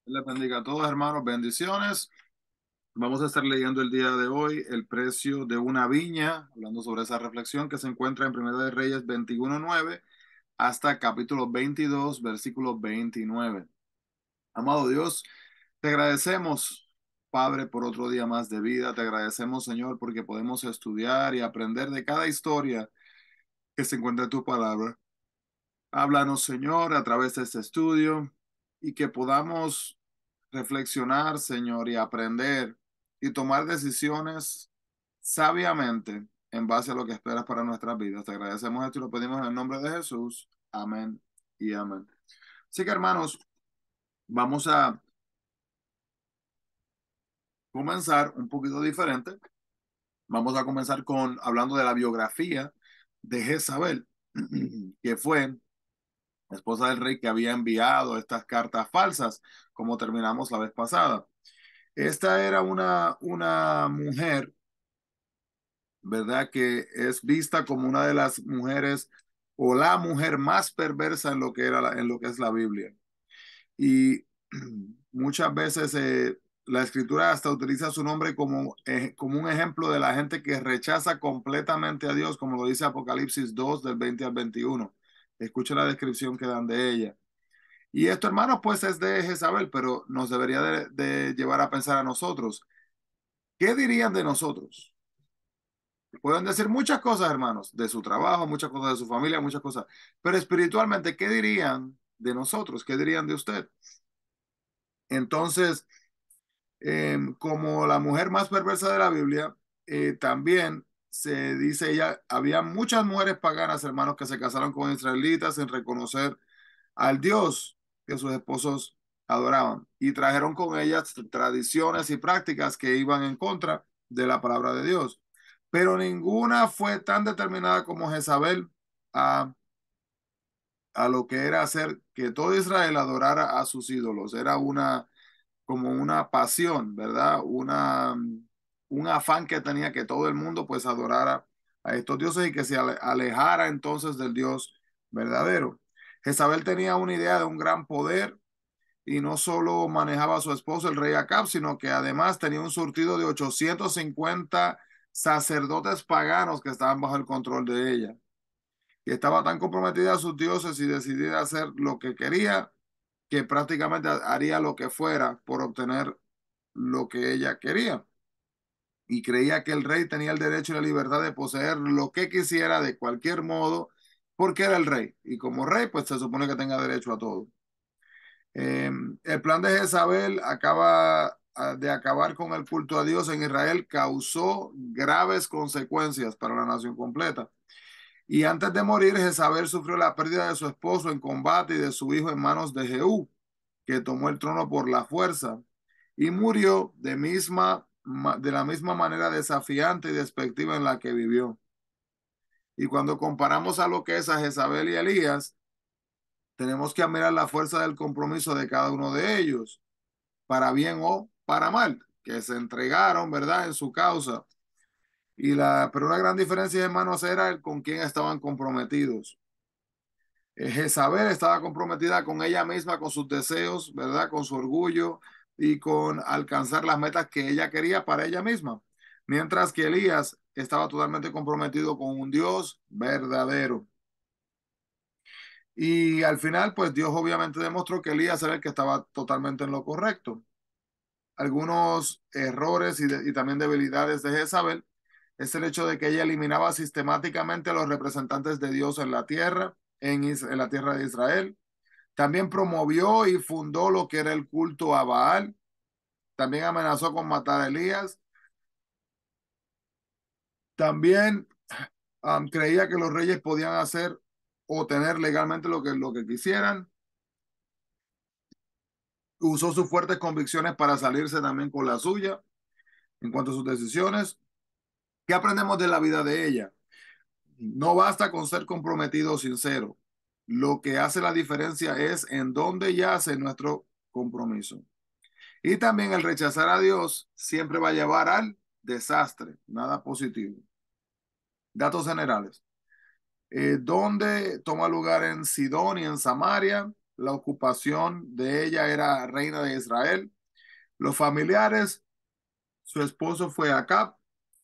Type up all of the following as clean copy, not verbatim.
Les bendiga a todos, hermanos. Bendiciones. Vamos a estar leyendo el día de hoy el precio de una viña, hablando sobre esa reflexión que se encuentra en Primera de Reyes 21:9 hasta capítulo 22, versículo 29. Amado Dios, te agradecemos, Padre, por otro día más de vida. Te agradecemos, Señor, porque podemos estudiar y aprender de cada historia que se encuentra en tu palabra. Háblanos, Señor, a través de este estudio y que podamos reflexionar, Señor, y aprender y tomar decisiones sabiamente en base a lo que esperas para nuestras vidas. Te agradecemos esto y lo pedimos en el nombre de Jesús. Amén y amén. Así que, hermanos, vamos a comenzar un poquito diferente. Vamos a comenzar con hablando de la biografía de Jezabel, que fue esposa del rey que había enviado estas cartas falsas, como terminamos la vez pasada. Esta era una mujer, ¿verdad? Que es vista como una de las mujeres o la mujer más perversa en lo que era en lo que es la Biblia. Y muchas veces la escritura hasta utiliza su nombre como un ejemplo de la gente que rechaza completamente a Dios, como lo dice Apocalipsis 2 del 20 al 21. Escucha la descripción que dan de ella. Y esto, hermanos, pues es de Jezabel, pero nos debería de llevar a pensar a nosotros. ¿Qué dirían de nosotros? Pueden decir muchas cosas, hermanos, de su trabajo, muchas cosas de su familia, muchas cosas, pero espiritualmente, ¿qué dirían de nosotros? ¿Qué dirían de usted? Entonces, como la mujer más perversa de la Biblia, también se dice ella, había muchas mujeres paganas, hermanos, que se casaron con israelitas sin reconocer al Dios que sus esposos adoraban y trajeron con ellas tradiciones y prácticas que iban en contra de la palabra de Dios. Pero ninguna fue tan determinada como Jezabel a, a lo que era hacer que todo Israel adorara a sus ídolos. Era como una pasión, ¿verdad? Un afán que tenía que todo el mundo pues adorara a estos dioses y que se alejara entonces del Dios verdadero. Jezabel tenía una idea de un gran poder y no solo manejaba a su esposo, el rey Acab, sino que además tenía un surtido de 850 sacerdotes paganos que estaban bajo el control de ella. Y estaba tan comprometida a sus dioses y decidida a hacer lo que quería, que prácticamente haría lo que fuera por obtener lo que ella quería. Y creía que el rey tenía el derecho y la libertad de poseer lo que quisiera de cualquier modo, porque era el rey. Y como rey, pues se supone que tenga derecho a todo. El plan de Jezabel de acabar con el culto a Dios en Israel causó graves consecuencias para la nación completa. Y antes de morir, Jezabel sufrió la pérdida de su esposo en combate y de su hijo en manos de Jehú, que tomó el trono por la fuerza y murió de la misma manera desafiante y despectiva en la que vivió. Y cuando comparamos a lo que es a Jezabel y Elías, tenemos que admirar la fuerza del compromiso de cada uno de ellos, para bien o para mal, que se entregaron, ¿verdad?, en su causa. Pero una gran diferencia, hermanos, era el con quién estaban comprometidos. Jezabel estaba comprometida con ella misma, con sus deseos, ¿verdad? Con su orgullo y con alcanzar las metas que ella quería para ella misma. Mientras que Elías estaba totalmente comprometido con un Dios verdadero. Y al final, pues Dios obviamente demostró que Elías era el que estaba totalmente en lo correcto. Algunos errores y también debilidades de Jezabel es el hecho de que ella eliminaba sistemáticamente a los representantes de Dios en la tierra, en la tierra de Israel. También promovió y fundó lo que era el culto a Baal. También amenazó con matar a Elías. También creía que los reyes podían hacer o tener legalmente lo que quisieran. Usó sus fuertes convicciones para salirse también con la suya en cuanto a sus decisiones. ¿Qué aprendemos de la vida de ella? No basta con ser comprometido o sincero. Lo que hace la diferencia es en dónde yace nuestro compromiso. Y también el rechazar a Dios siempre va a llevar al desastre, nada positivo. Datos generales. ¿Dónde toma lugar en Sidón y en Samaria? la ocupación de ella era reina de Israel. Los familiares, su esposo fue Acab,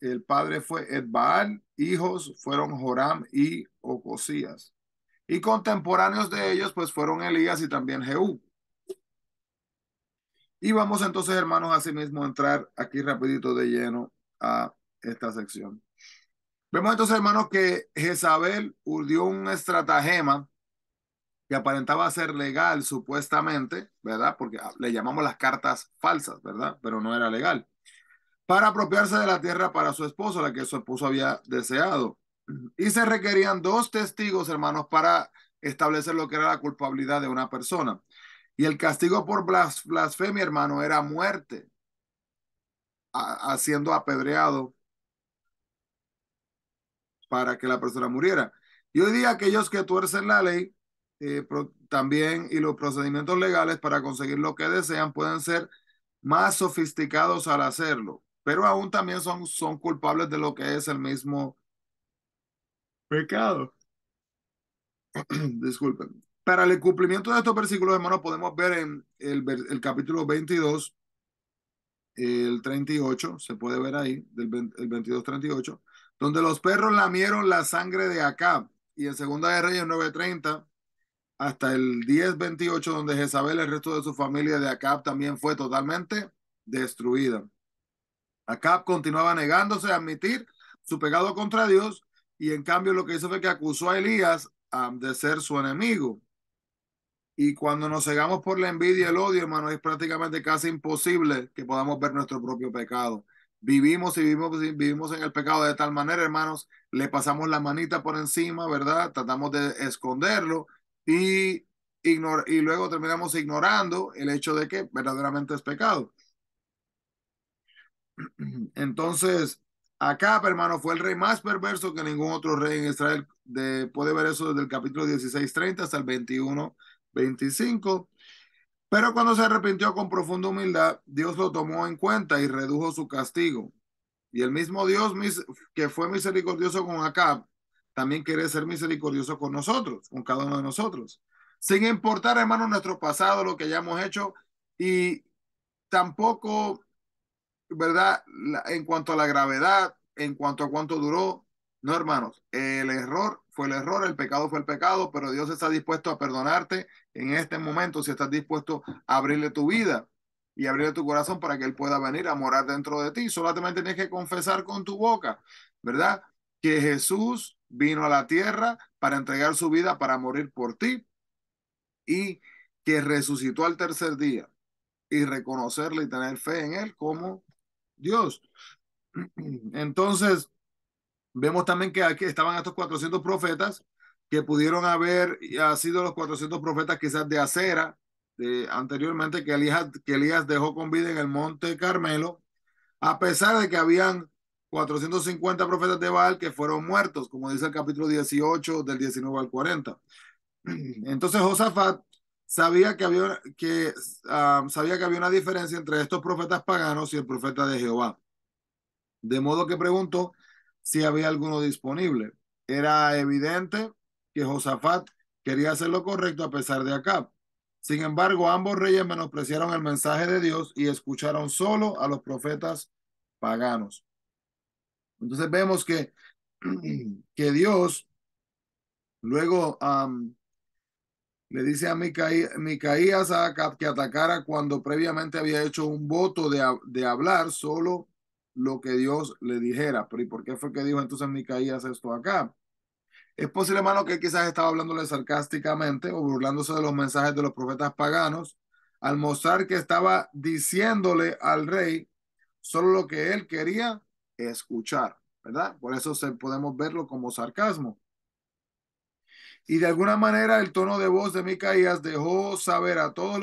el padre fue Edbaal, hijos fueron Joram y Ocosías. Y contemporáneos de ellos, pues fueron Elías y también Jehú. Y vamos entonces, hermanos, asimismo a entrar aquí rapidito de lleno a esta sección. Vemos entonces, hermanos, que Jezabel urdió un estratagema que aparentaba ser legal supuestamente, ¿verdad? Porque le llamamos las cartas falsas, ¿verdad? Pero no era legal. Para apropiarse de la tierra para su esposo, la que su esposo había deseado. Y se requerían dos testigos, hermanos, para establecer lo que era la culpabilidad de una persona. Y el castigo por blasfemia, hermano, era muerte, siendo apedreado para que la persona muriera. Y hoy día aquellos que tuercen la ley también y los procedimientos legales para conseguir lo que desean pueden ser más sofisticados al hacerlo, pero aún también son culpables de lo que es el mismo pecado. Disculpen. Para el cumplimiento de estos versículos, hermanos, podemos ver en el capítulo 22, el 38, se puede ver ahí, el 22, 38, donde los perros lamieron la sangre de Acab, y en Segunda de Reyes 9:30, hasta el 10:28, donde Jezabel y el resto de su familia de Acab también fue totalmente destruida. Acab continuaba negándose a admitir su pecado contra Dios, y en cambio lo que hizo fue que acusó a Elías de ser su enemigo. Y cuando nos cegamos por la envidia y el odio, hermano, es prácticamente casi imposible que podamos ver nuestro propio pecado. Vivimos y vivimos en el pecado de tal manera, hermanos, le pasamos la manita por encima, ¿verdad? Tratamos de esconderlo y, y luego terminamos ignorando el hecho de que verdaderamente es pecado. Entonces, Acab, hermano, fue el rey más perverso que ningún otro rey en Israel. Puede ver eso desde el capítulo 16:30 hasta el 21:25. Pero cuando se arrepintió con profunda humildad, Dios lo tomó en cuenta y redujo su castigo. Y el mismo Dios que fue misericordioso con Acab, también quiere ser misericordioso con nosotros, con cada uno de nosotros. Sin importar, hermano, nuestro pasado, lo que hayamos hecho, y tampoco, ¿verdad? En cuanto a la gravedad, en cuanto a cuánto duró, no, hermanos, el error fue el error, el pecado fue el pecado, pero Dios está dispuesto a perdonarte en este momento si estás dispuesto a abrirle tu vida y abrirle tu corazón para que Él pueda venir a morar dentro de ti. Solamente tienes que confesar con tu boca, ¿verdad? Que Jesús vino a la tierra para entregar su vida, para morir por ti, y que resucitó al tercer día, y reconocerle y tener fe en Él como Dios. Entonces, vemos también que aquí estaban estos 400 profetas que pudieron haber sido los 400 profetas quizás de acera anteriormente que Elías dejó con vida en el monte Carmelo, a pesar de que habían 450 profetas de Baal que fueron muertos, como dice el capítulo 18 del 19 al 40. Entonces Josafat sabía que había una diferencia entre estos profetas paganos y el profeta de Jehová. De modo que preguntó si había alguno disponible. Era evidente que Josafat quería hacer lo correcto a pesar de Acab. Sin embargo, ambos reyes menospreciaron el mensaje de Dios y escucharon solo a los profetas paganos. Entonces vemos que Dios luego le dice a Micaías a Acab que atacara cuando previamente había hecho un voto de hablar solo lo que Dios le dijera. Pero ¿y por qué fue que dijo entonces Micaías esto acá? Es posible, hermano, que quizás estaba hablándole sarcásticamente o burlándose de los mensajes de los profetas paganos, al mostrar que estaba diciéndole al rey solo lo que él quería escuchar, ¿verdad? Por eso podemos verlo como sarcasmo. Y de alguna manera el tono de voz de Micaías dejó saber a todos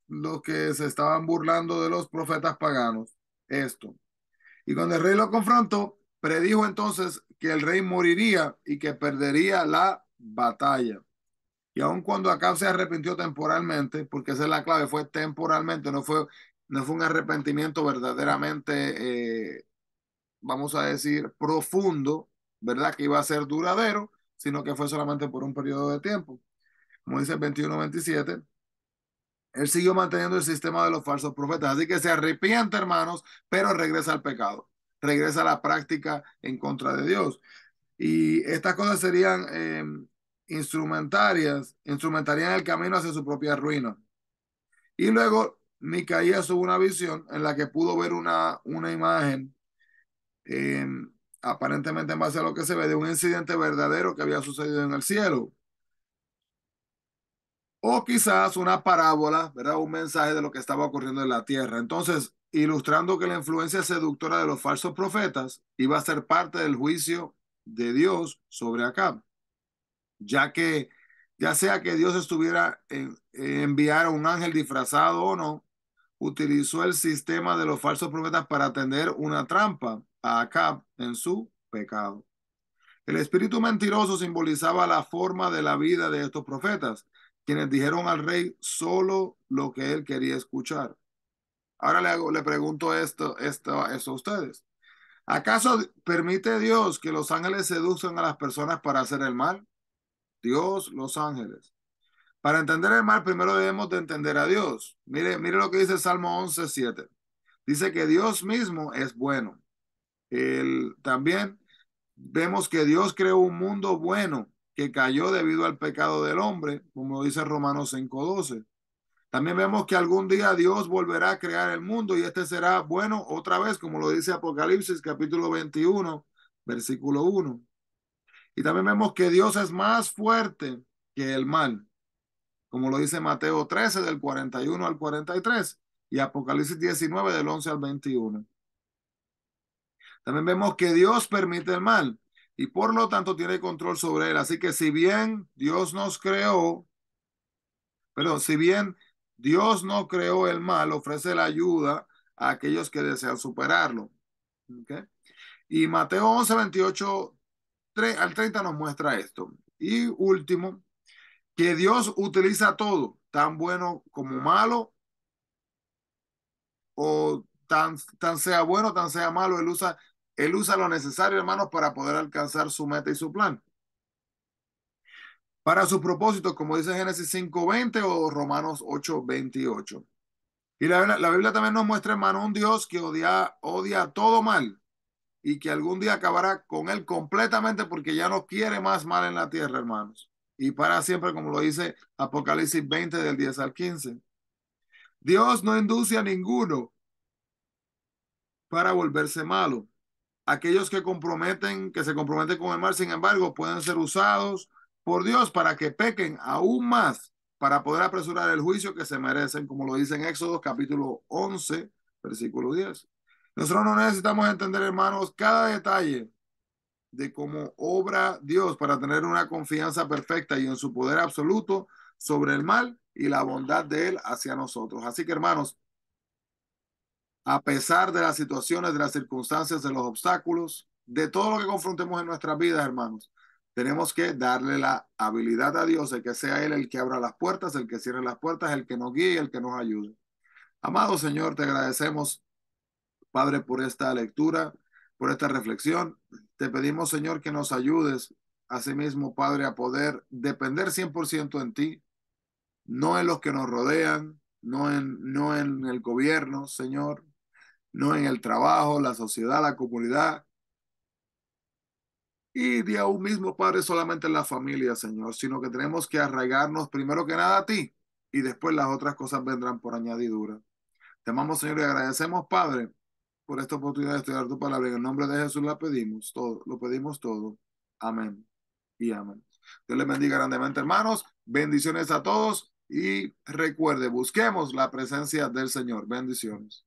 los que se estaban burlando de los profetas paganos esto. Y cuando el rey lo confrontó, predijo entonces que el rey moriría y que perdería la batalla. Y aun cuando Acab se arrepintió temporalmente, porque esa es la clave, fue temporalmente, no fue un arrepentimiento verdaderamente, vamos a decir, profundo, ¿verdad? Que iba a ser duradero, sino que fue solamente por un periodo de tiempo. como dice el 21-27, él siguió manteniendo el sistema de los falsos profetas. Así que se arrepiente, hermanos, pero regresa al pecado, regresa a la práctica en contra de Dios. Y estas cosas serían instrumentarían el camino hacia su propia ruina. Y luego Micaías tuvo una visión en la que pudo ver una imagen, eh, aparentemente en base a lo que se ve, de un incidente verdadero que había sucedido en el cielo. O quizás una parábola, ¿verdad? Un mensaje de lo que estaba ocurriendo en la tierra. Entonces, ilustrando que la influencia seductora de los falsos profetas iba a ser parte del juicio de Dios sobre Acab, ya que ya sea que Dios estuviera en enviar a un ángel disfrazado o no, utilizó el sistema de los falsos profetas para tender una trampa a Acab en su pecado. El espíritu mentiroso simbolizaba la forma de la vida de estos profetas, quienes dijeron al rey solo lo que él quería escuchar. Ahora le pregunto esto a ustedes. ¿Acaso permite Dios que los ángeles seduzcan a las personas para hacer el mal? Dios, los ángeles. Para entender el mal, primero debemos de entender a Dios. Mire lo que dice el Salmo 11:7. Dice que Dios mismo es bueno. También vemos que Dios creó un mundo bueno que cayó debido al pecado del hombre, como dice Romanos 5:12. También vemos que algún día Dios volverá a crear el mundo y este será bueno otra vez, como lo dice Apocalipsis capítulo 21, versículo 1. Y también vemos que Dios es más fuerte que el mal, como lo dice Mateo 13 del 41 al 43 y Apocalipsis 19 del 11 al 21. También vemos que Dios permite el mal y por lo tanto tiene control sobre él. Así que si bien Dios nos creó, pero si bien Dios no creó el mal, ofrece la ayuda a aquellos que desean superarlo. ¿Okay? Y Mateo 11, 28 al 30 nos muestra esto. Y último, que Dios utiliza todo, tan bueno como malo, o tan sea bueno, tan sea malo, él usa lo necesario, hermanos, para poder alcanzar su meta y su plan. Para su propósito, como dice Génesis 5:20 o Romanos 8:28. Y la Biblia también nos muestra, hermano, un Dios que odia todo mal y que algún día acabará con él completamente porque ya no quiere más mal en la tierra, hermanos. Y para siempre, como lo dice Apocalipsis 20 del 10 al 15. Dios no induce a ninguno para volverse malo. Aquellos que se comprometen con el mal, sin embargo, pueden ser usados por Dios para que pequen aún más, para poder apresurar el juicio que se merecen, como lo dice en Éxodo capítulo 11, versículo 10. Nosotros no necesitamos entender, hermanos, cada detalle de cómo obra Dios para tener una confianza perfecta y en su poder absoluto sobre el mal y la bondad de Él hacia nosotros. Así que, hermanos, a pesar de las situaciones, de las circunstancias, de los obstáculos, de todo lo que confrontemos en nuestras vidas, hermanos, tenemos que darle la habilidad a Dios de que sea Él el que abra las puertas, el que cierre las puertas, el que nos guíe, el que nos ayude. Amado Señor, te agradecemos, Padre, por esta lectura, por esta reflexión. Te pedimos, Señor, que nos ayudes, asimismo, Padre, a poder depender 100% en ti, no en los que nos rodean, no en el gobierno, Señor, no en el trabajo, la sociedad, la comunidad y de aún mismo, Padre, solamente en la familia, Señor, sino que tenemos que arraigarnos primero que nada a ti y después las otras cosas vendrán por añadidura. Te amamos, Señor, y agradecemos, Padre, por esta oportunidad de estudiar tu palabra. En el nombre de Jesús la pedimos todo, lo pedimos todo. Amén y amén. Dios les bendiga grandemente, hermanos. Bendiciones a todos y recuerde, busquemos la presencia del Señor. Bendiciones.